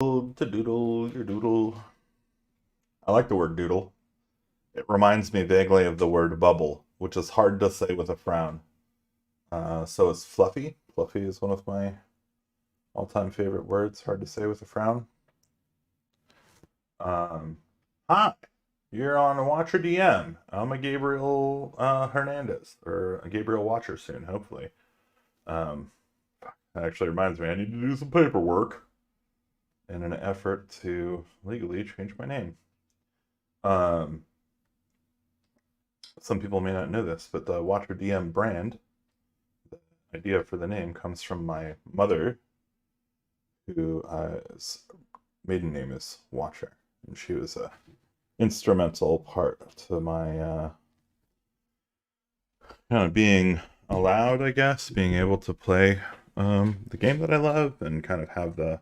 To doodle your doodle. I like the word doodle. It reminds me vaguely of the word bubble, which is hard to say with a frown. So is fluffy. Fluffy is one of my all-time favorite words. Hard to say with a frown. Um, Hi, you're on Watcher DM. I'm a Gabriel Hernandez, or a Gabriel Watcher soon, hopefully. Um, that actually reminds me, I need to do some paperwork in an effort to legally change my name. Um, some people may not know this, but the Watcher DM brand, the idea for the name comes from my mother, whose maiden name is Watcher, and she was a instrumental part to my kind of being allowed, I guess, being able to play the game that I love and kind of have the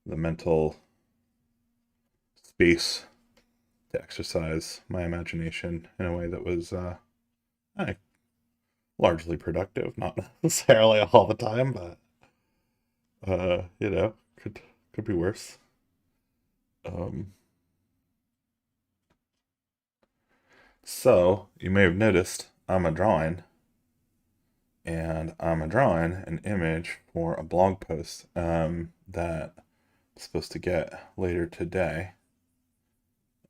mental space to exercise my imagination in a way that was largely productive, not necessarily all the time, but could be worse. Um, so you may have noticed I'm a drawing, and I'm a drawing an image for a blog post that I'm supposed to get later today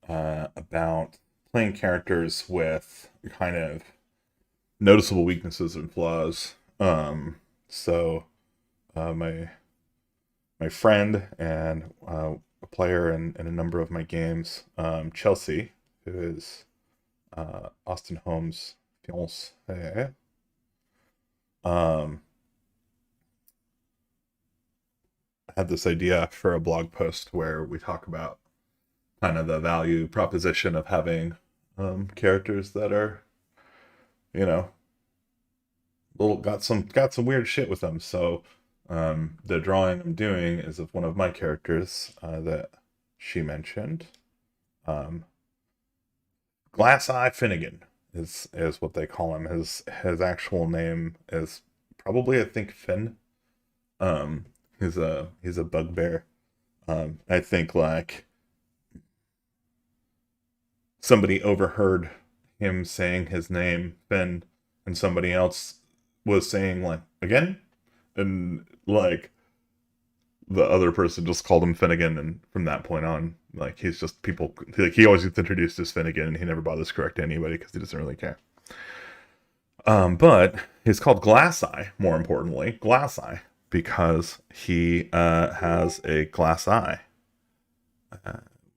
about playing characters with kind of noticeable weaknesses and flaws. So my friend and a player in a number of my games, Chelsea, who is Austin Holmes' fiance, um, had this idea for a blog post where we talk about kind of the value proposition of having characters that are, you know, little got some weird shit with them. So the drawing I'm doing is of one of my characters that she mentioned. Um, Glass Eye Finnegan is what they call him. His actual name is probably, I think, Finn. Um, he's a bugbear. I think like somebody overheard him saying his name, Finn, and somebody else was saying like again, and like the other person just called him Finnegan, and from that point on, like he's just people like he always gets introduced as Finnegan, and he never bothers to correct anybody because he doesn't really care. But he's called Glass Eye, more importantly, Glass Eye, because he has a glass eye.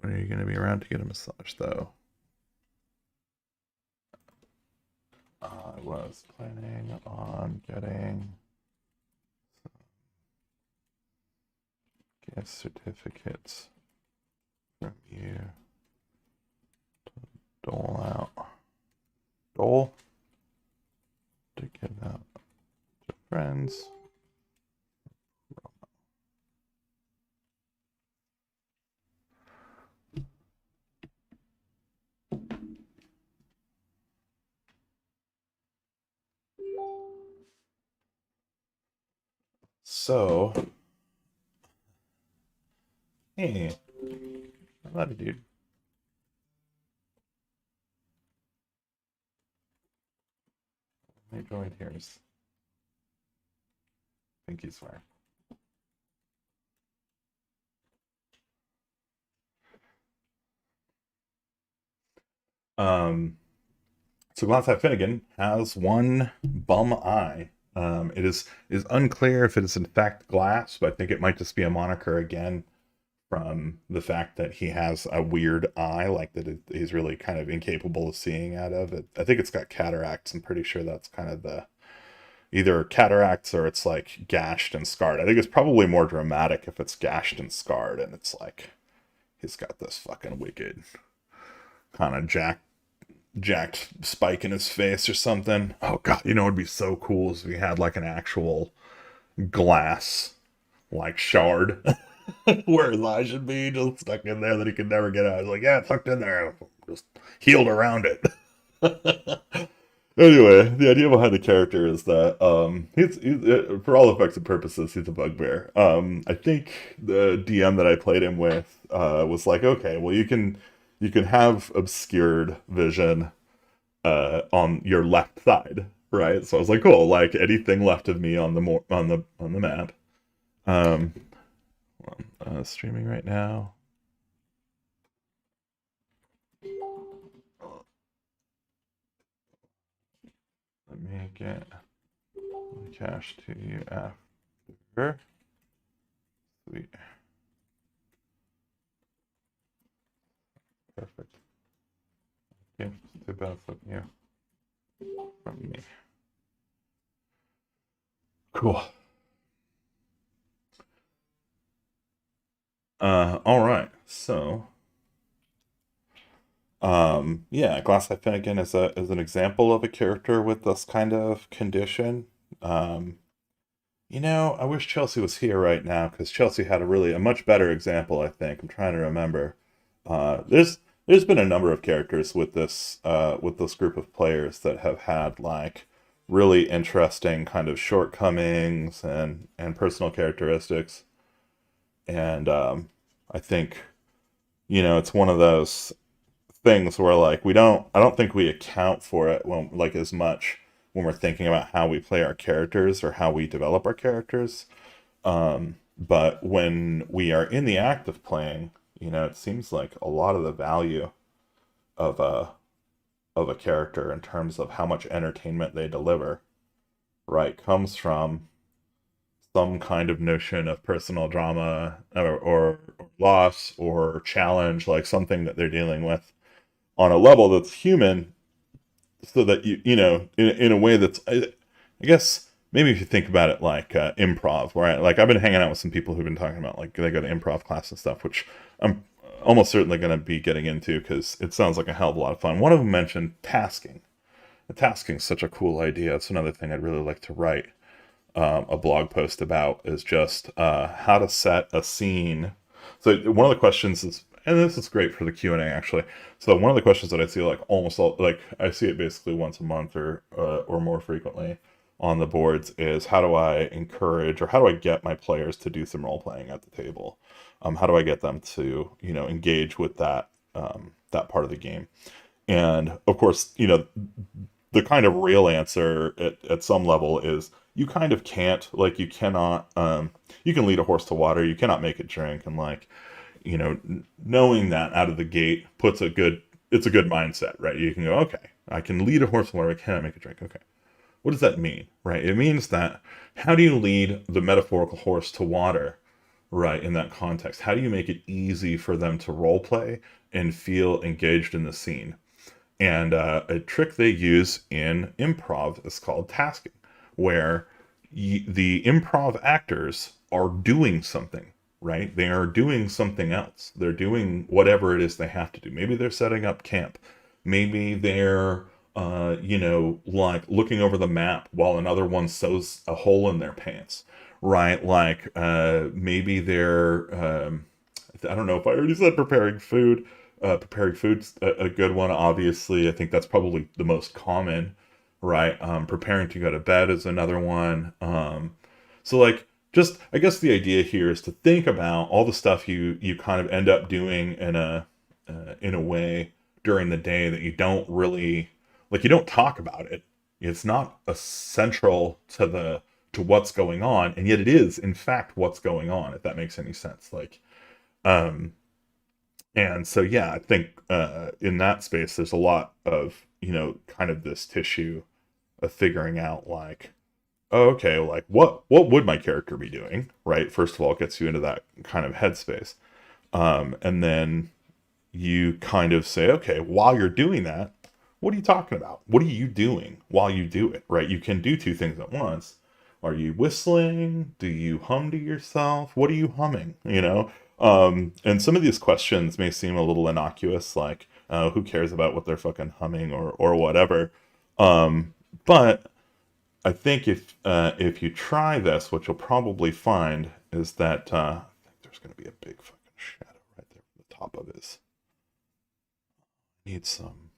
When are you going to be around to get a massage, though? I was planning on getting gift certificates from you to dole out. Dole? To give out to friends. So, hey, I love you, dude. They joined yours. Thank you, swear. Um, so Glass Eye Finnegan has one bum eye. It is unclear if it is in fact glass, but I think it might just be a moniker again from the fact that he has a weird eye, like he's really kind of incapable of seeing out of it. I think it's got cataracts. I'm pretty sure that's kind of the either cataracts or it's like gashed and scarred. I think it's probably more dramatic if it's gashed and scarred, and it's like he's got this fucking wicked kind of jacked spike in his face or something. Oh god, you know it'd be so cool if we had like an actual glass like shard where his eye should be just stuck in there that he could never get out. He's like, yeah, it's tucked in there. Just healed around it. Anyway, the idea behind the character is that for all effects and purposes, he's a bugbear. I think the DM that I played him with was like, okay, well, you can have obscured vision on your left side, right? So I was like, cool, like anything left of me on the on the map. Um, Streaming right now. Let me get the cache to you after. Sweet. Perfect. Okay, too bad it's looking here from me. Cool. All right. So, yeah, Glasseye Finnegan is an example of a character with this kind of condition. Um, I wish Chelsea was here right now because Chelsea had a much better example. I think I'm trying to remember. There's been a number of characters with this group of players that have had like really interesting kind of shortcomings and personal characteristics, and I think it's one of those things where like I don't think we account for it when like as much when we're thinking about how we play our characters or how we develop our characters. But when we are in the act of playing, it seems like a lot of the value of a character in terms of how much entertainment they deliver, right, comes from some kind of notion of personal drama or loss or challenge, like something that they're dealing with on a level that's human, so that in a way that's I guess maybe if you think about it like improv, right? Like I've been hanging out with some people who've been talking about like they go to improv class and stuff, which I'm almost certainly going to be getting into because it sounds like a hell of a lot of fun. One of them mentioned tasking. Tasking is such a cool idea. It's another thing I'd really like to write a blog post about is just how to set a scene. So one of the questions is, and this is great for the Q and A actually. So one of the questions that I see like almost all, like I see it basically once a month or more frequently on the boards is how do I encourage or how do I get my players to do some role playing at the table? How do I get them to engage with that part of the game? And of course, the kind of real answer at some level is you kind of can't, like you cannot you can lead a horse to water, you cannot make it drink, and like knowing that out of the gate puts it's a good mindset, right? You can go, okay, I can lead a horse to water, I cannot make it drink. Okay, what does that mean, right? It means that how do you lead the metaphorical horse to water, right, in that context? How do you make it easy for them to role play and feel engaged in the scene? And a trick they use in improv is called tasking, where the improv actors are doing something, right? They are doing something else. They're doing whatever it is they have to do. Maybe they're setting up camp. Maybe they're, like looking over the map while another one sews a hole in their pants, right? Like maybe they're, I don't know if I already said preparing food. Preparing food's a good one, obviously. I think that's probably the most common, right? Preparing to go to bed is another one. So like, just I guess the idea here is to think about all the stuff you kind of end up doing in a way during the day that you don't really like. You don't talk about it. It's not essential to what's going on, and yet it is in fact what's going on. If that makes any sense, like. Um, and so, yeah, I think in that space, there's a lot of, kind of this tissue of figuring out like, oh, okay, like what would my character be doing, right? First of all, it gets you into that kind of headspace. And then you kind of say, okay, while you're doing that, what are you talking about? What are you doing while you do it, right? You can do two things at once. Are you whistling? Do you hum to yourself? What are you humming? And some of these questions may seem a little innocuous, like, who cares about what they're fucking humming or whatever. Um, but I think if you try this, what you'll probably find is that I think there's going to be a big fucking shadow right there at the top of his. Need some.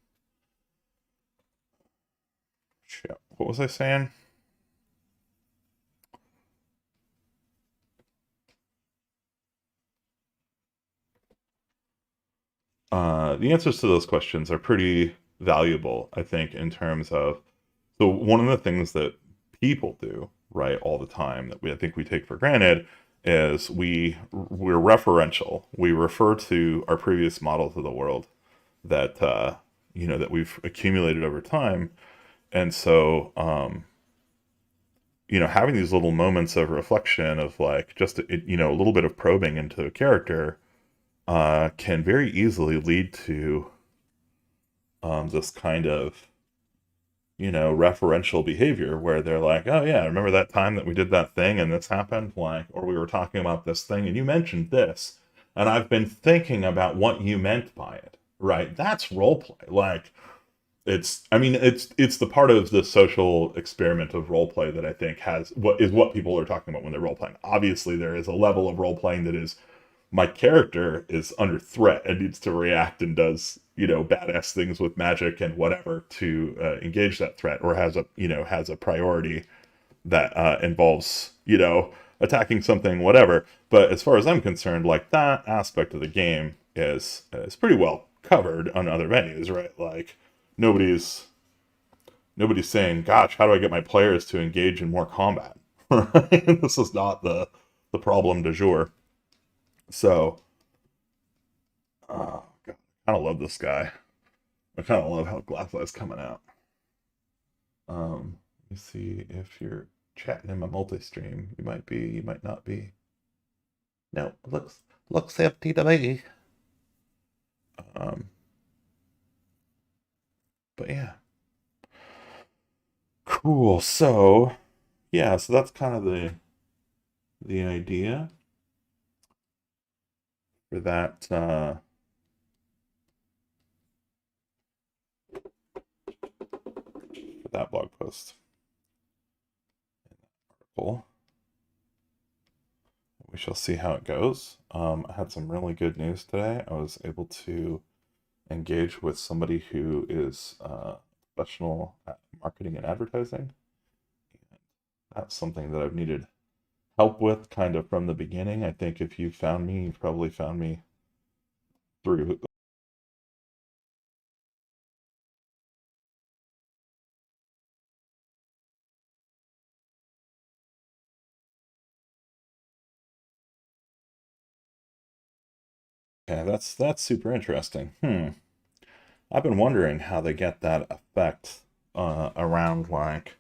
What was I saying? The answers to those questions are pretty valuable, I think, in terms of so one of the things that people do right all the time that I think we take for granted is we're referential. We refer to our previous models of the world that that we've accumulated over time, and so having these little moments of reflection of like just a little bit of probing into a character can very easily lead to this kind of referential behavior where they're like, oh yeah, remember that time that we did that thing and this happened, like, or we were talking about this thing and you mentioned this and I've been thinking about what you meant by it, right? That's role play. Like, it's the part of the social experiment of role play that I think has what people are talking about when they're role playing. Obviously there is a level of role playing that is my character is under threat and needs to react and does badass things with magic and whatever to engage that threat, or has a priority that involves attacking something, whatever. But as far as I'm concerned, like, that aspect of the game is pretty well covered on other venues, right? Like, nobody's saying, gosh, how do I get my players to engage in more combat? Right? This is not the problem du jour. So, God, I kind of love this guy. I kind of love how Glass coming out. Let me see if you're chatting in my multi-stream. You might be, you might not be. No, looks empty to me. But yeah, cool. So yeah, so that's kind of the idea for that. For that blog post. Article. We shall see how it goes. I had some really good news today. I was able to engage with somebody who is professional at marketing and advertising. And that's something that I've needed help with kind of from the beginning. I think if you found me, you've probably found me through. Yeah, that's super interesting. I've been wondering how they get that effect around like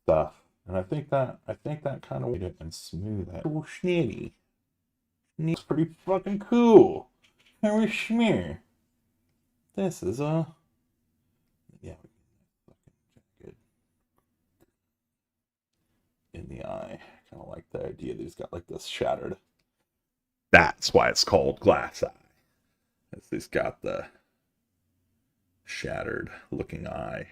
stuff, and I think that kind of made it and smooth it. Oh, Schnitty. It's pretty fucking cool. Very schmear. This is yeah, good in the eye. Kind of like the idea that he's got like this shattered. That's why it's called Glass Eye. He's got the shattered looking eye.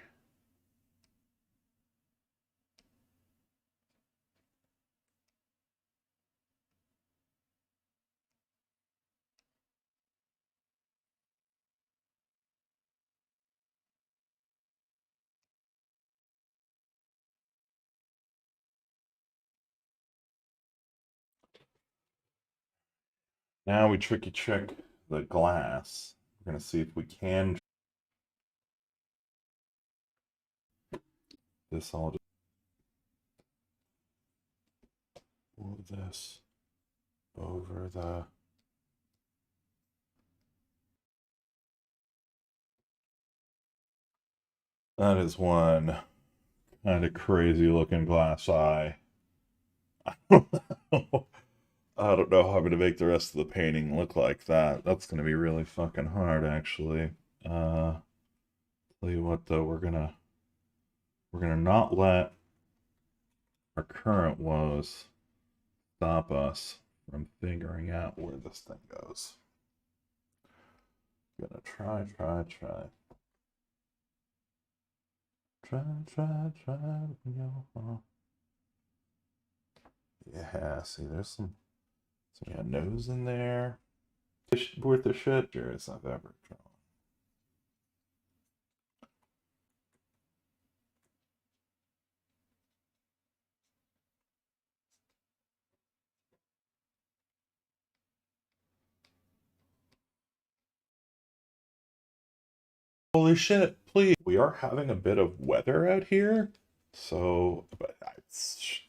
Now we tricky trick the glass. We're gonna see if we can this all just move this over the that is one kind of crazy looking glass eye. I don't know how I'm gonna make the rest of the painting look like that. That's gonna be really fucking hard, actually. Tell you what, though, we're gonna not let our current woes stop us from figuring out where this thing goes. Gonna try. Yeah, see, there's some yeah, nose in there. Worth a shit as I've ever drawn. Holy shit, please. We are having a bit of weather out here. So, but it does